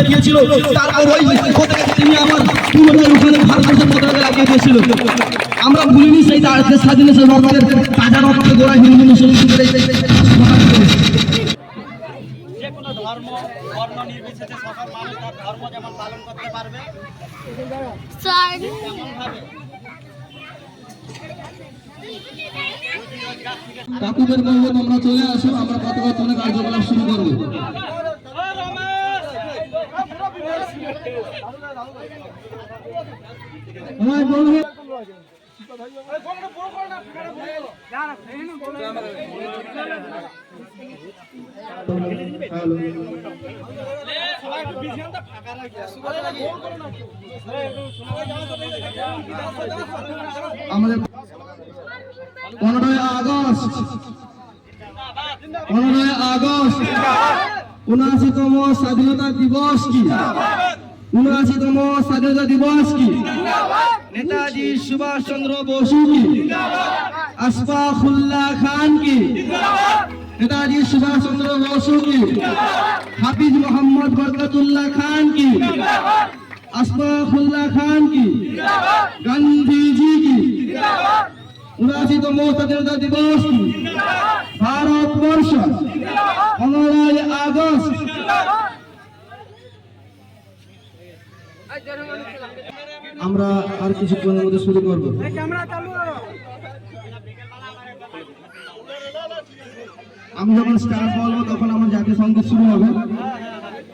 ফেলে দিয়েছিল, তারপর ওই পতাকা তিনি আমার পুনরায় ওখানে ভারতবর্ষের পতাকা লাগিয়ে দিয়েছিল। আমরা ভুলিনি সেই দেশ স্বাধীনের রক্তের তাজা রক্তে গোড়া হিন্দু মুসলমানদের যে কোনো ধর্ম বর্ণ নির্বিশেষে সকল মানুষ তার ধর্ম যেমন পালন করতে পারবে তেমনভাবে কাকুদের বলবো তোমরা চলে আসো, আমরা পতাকা তুলে কার্যকলাপ শুরু করবো। আমাদের 15 আগস্ট 79তম স্বাধীনতা দিবস কি 79তম স্বাধীনতা দিবস কি নেতাজি সুভাষ চন্দ্র বসু কি আশফাকুল্লাহ খান কি নেতাজি সুভাষ চন্দ্র বসু কি হাফিজ মোহাম্মদ বরকতুল্লাহ খান কি আশফাকুল্লাহ খান কি গান্ধীজি কি 79তম স্বাধীনতা দিবস কি ভারতবর্ষ 15 আগস্ট। আমরা আর কিছুক্ষণের মধ্যে শুরু করব। আমি যখন স্টার্ট বলবো তখন আমার জাতীয় সঙ্গীত শুরু হবে।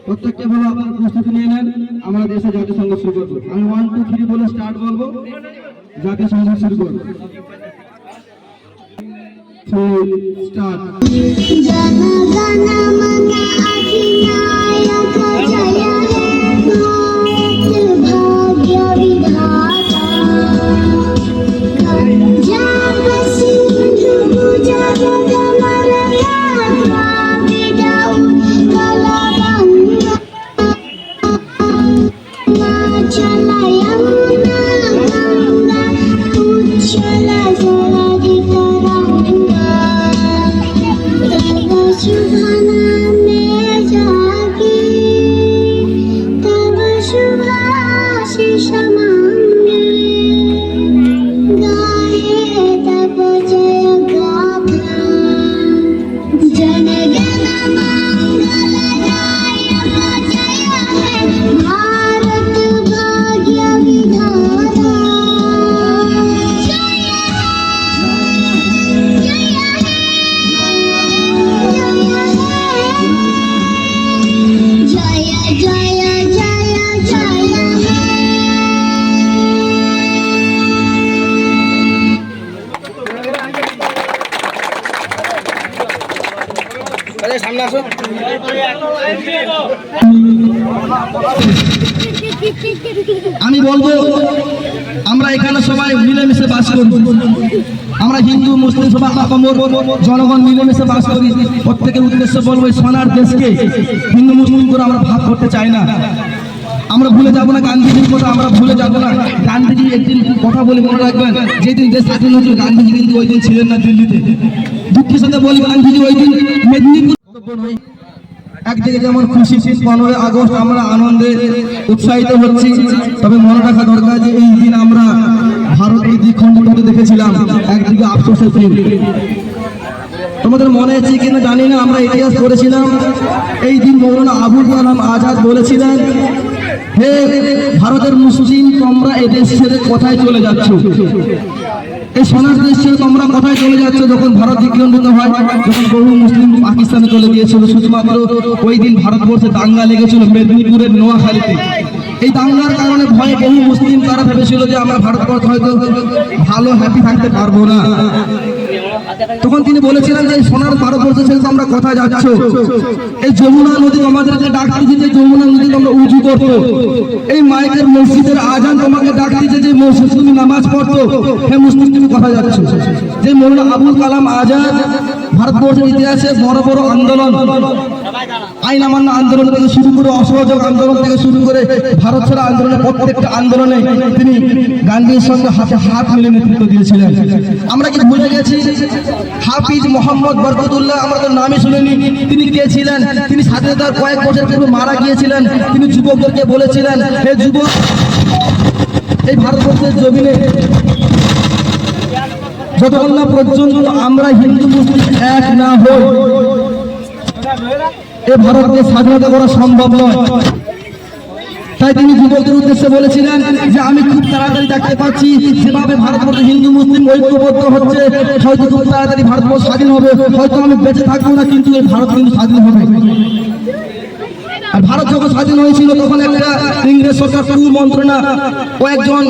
প্রত্যেককে বলো আপনারা প্রস্তুতি নিয়ে নেন, আমরা দেশে জাতীয় সঙ্গীত শুরু করবো। আমি 1 2 3 বলে স্টার্ট বলবো, জাতীয় সঙ্গীত শুরু করবো। স্টার্ট। আমি বলবো আমরা এখানে সবাই মিলেমিশে বাস করি, আমরা হিন্দু মুসলিম সবাই জনগণ মিলেমিশে বাস করি। প্রত্যেকের উদ্দেশ্যে বলবো সোনার দেশকে হিন্দু মুসলিম করে আমরা ভাগ করতে চাই না। আমরা ভুলে যাবো না গান্ধীজির কথা, আমরা ভুলে যাবো না। গান্ধীজি একদিন কথা বলে মনে রাখবেন, যেদিন দেশ স্বাধীন হয়েছিল গান্ধীজি কিন্তু ওই দিন ছিলেন না দিল্লিতে। দুঃখের সাথে বলি গান্ধীজি ওই দিন মেদিনীপুর। একদিকে যেমন খুশি 15 আগস্ট আমরা আনন্দে উৎসাহিত হচ্ছি, তবে মনে রাখা দরকার যে এই দিন আমরা ভারতের দ্বিখণ্ডিত হতে দেখেছিলাম, একদিকে আফসোসের দিন। তোমাদের মনে আছে কিনা জানি না, আমরা ইতিহাস পড়েছিলাম এই দিন মৌলানা আবুল কালাম আজাদ বলেছিলেন, হে ভারতের মুসলিম তোমরা এদেশ ছেড়ে কোথায় চলে যাচ্ছ, এই সোনার দেশ ছেড়ে তোমরা কোথায় চলে যাচ্ছ। যখন ভারত দ্বিখণ্ডিত হয়, যখন বহু মুসলিম পাকিস্তানে চলে গিয়েছিল, শুধুমাত্র ওই দিন ভারতবর্ষে দাঙ্গা লেগেছিল মেদিনীপুরের নোয়াখালীতে। এই দাঙ্গার কারণে ভয়ে বহু মুসলিম তারা ভেবেছিল যে আমরা ভারতবর্ষ হয়তো ভালো হ্যাপি থাকতে পারবো না। তখন তিনি বলেছিলেন যে সোনার ভারতবর্ষ ছেড়ে তোমরা কোথায় যাচ্ছ, এই যমুনা নদী আমাদেরকে ডাকতেছে, যে যমুনা নদী তোমরা উঁচু করতো, এই মাইকের মসজিদের আজান তোমাকে ডাকতেছে যে মসজিদ তুমি নামাজ পড়তো, হে মুসলিম তুমি কোথায় যাচ্ছ। যে মৌলানা আবুল কালাম আজাদ ভারতবর্ষের ইতিহাসে বড় বড় আন্দোলন আইন অমান্য আন্দোলন থেকে শুরু করে অসহযোগ আন্দোলন থেকে শুরু করে ভারত ছাড়া আন্দোলনের প্রত্যেকটা আন্দোলনে তিনি গান্ধীর সঙ্গে হাতে হাত মিলে নেতৃত্ব দিয়েছিলেন। আমরা কি ভুলে গেছি হাফিজ মোহাম্মদ বরকতুল্লাহ আমাদের নামে শুনেনি? তিনি কে ছিলেন? তিনি স্বাধীনতার কয়েক বছর পূর্বে মারা গিয়েছিলেন। তিনি যুবকদেরকে বলেছিলেন, হে যুবক, এই ভারতবর্ষের জমিনে যতক্ষণ না পর্যন্ত আমরা হিন্দু মুসলিম এক না হই, এ ভারতকে স্বাধীনতা করা সম্ভব নয়। তাই তিনি যুবকদের উদ্দেশ্যে বলেছিলেন যে আমি খুব তাড়াতাড়ি দেখতে পাচ্ছি যেভাবে ভারতবর্ষে হিন্দু মুসলিম ঐক্যবদ্ধ হচ্ছে, হয়তো খুব তাড়াতাড়ি ভারতবর্ষ স্বাধীন হবে, হয়তো আমি বেঁচে থাকবো না, কিন্তু এই ভারত কিন্তু স্বাধীন হবে। আর ভারত যখন স্বাধীন হয়েছিল তখন একটা ইংরেজ সরকার কুমন্ত্রণা কয়েকজন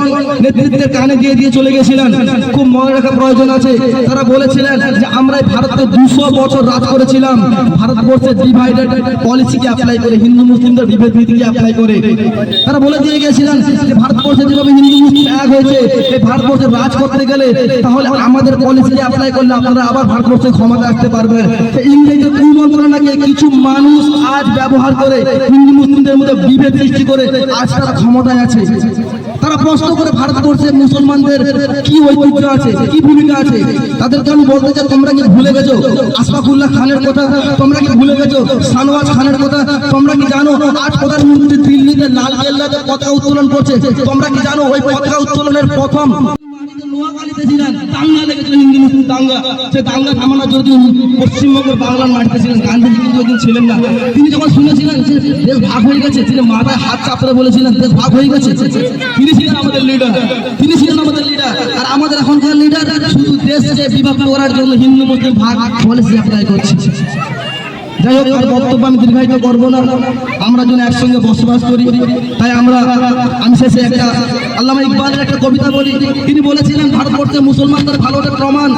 নেতৃত্বের কানে দিয়ে চলে গেছিলেন। খুব মনে রাখা প্রয়োজন আছে। তারা বলেছিলেন যে আমরা ভারতে 200 বছর রাজ করেছিলাম ভারতবর্ষের ডিভাইডেড পলিসিকে অ্যাপ্লাই করে, হিন্দু মুসলিমদের বিভেদ নীতিকে অ্যাপ্লাই করে। তারা বলে দিয়ে গেছিলেন যে ভারতবর্ষে যেভাবে হিন্দু মুসলিম এক হয়েছে, এই ভারতবর্ষে রাজ করতে গেলে তাহলে আমাদের পলিসিকে অ্যাপ্লাই করলে আপনারা আবার ভারতবর্ষে ক্ষমতা আসতে পারবেন। ইংরেজের কুমন্ত্রণাকে কিছু মানুষ আজ ব্যবহার করে হিন্দু মুসলিমদের মধ্যে বিভেদ সৃষ্টি করে আজ তারা ক্ষমতায় আছে। তারা প্রশ্ন করে ভারতবর্ষের মুসলমানদের কি ঐতিহ্য আছে, কি ভূমিকা আছে। তাদেরকে আমি বলতে চাই, তোমরা কি ভুলে গেছো আশফাকুল্লাহ খানের কথা? তোমরা কি ভুলে গেছো শাহনওয়াজ খানের কথা? তোমরা কি জানো আজ প্রধানমন্ত্রী দিল্লিতে লাল কেল্লাতে পতাকা উত্তোলন করছে? তোমরা কি জানো ওই পতাকা উত্তোলনের প্রথম নোয়াখালীতে ছিলেন, দাঙ্গা লেগেছিল, হিন্দু মুসলিম দাঙ্গা। সে দাঙ্গা থামানোর জন্য পশ্চিমবঙ্গের বাংলার মাটিতে ছিলেন। গান্ধীজি কিন্তু ওই দিন ছিলেন না। তিনি যখন শুনেছিলেন যে দেশ ভাগ হয়ে গেছে, তিনি মাথায় হাত চাপড়ে বলেছিলেন দেশ ভাগ হয়ে গেছে। তিনি ছিলেন আমাদের লিডার, তিনি ছিলেন আমাদের লিডার। আর আমাদের এখনকার লিডার শুধু দেশকে বিভক্ত করার জন্য হিন্দু মুসলিম ভাগ পলিসি অ্যাপ্লাই করছে। যাই হোক, আর বক্তব্য আমি দীর্ঘায়িত করবো না। আমরা যেন একসঙ্গে বসবাস করি, তাই আমি শেষে একটা আল্লামা ইকবালের একটা কবিতা বলি। তিনি বলেছিলেন ভারতবর্ষের মুসলমানদের ভালোটার প্রমাণ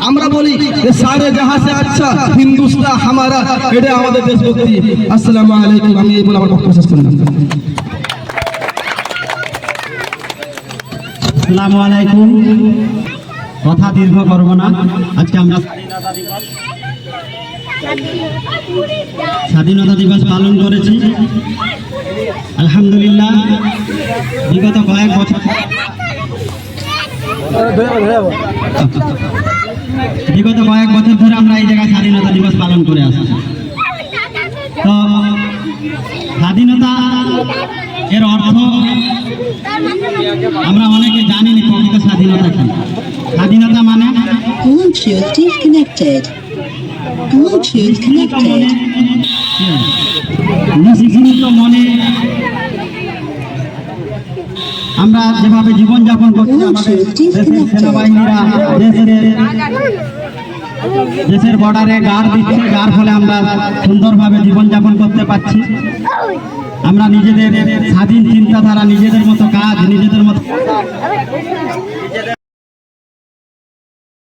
আমরা বলি যে সারে জাহাঁ সে আচ্ছা হিন্দুস্তান হামারা, এটা আমাদের দেশভক্তি। আসসালামু আলাইকুম। আমি এই বলে আমার বক্তব্য শেষ করলাম। আসসালামু আলাইকুম। কথা দীর্ঘ করব না। আজকে আমরা স্বাধীনতা দিবস পালন করেছি। আলহামদুলিল্লাহ, বিগত কয়েক বছর ধরে আমরা এই জায়গায় স্বাধীনতা দিবস পালন করে আসছি। তো স্বাধীনতা এর অর্থ আমরা অনেকে জানিনি প্রকৃত স্বাধীনতা কি। স্বাধীনতা মানে Bluetooth disconnected. Bluetooth connected. নিশ্চিন্ত মনে আমরা যেভাবে জীবনযাপন করছি, আমাদের দেশের সেনাবাহিনীরা দেশের বর্ডারে গার্ড দিচ্ছে, যার ফলে আমরা সুন্দরভাবে জীবনযাপন করতে পারছি। আমরা নিজেদের স্বাধীন চিন্তাধারা, নিজেদের মতো কাজ, নিজেদের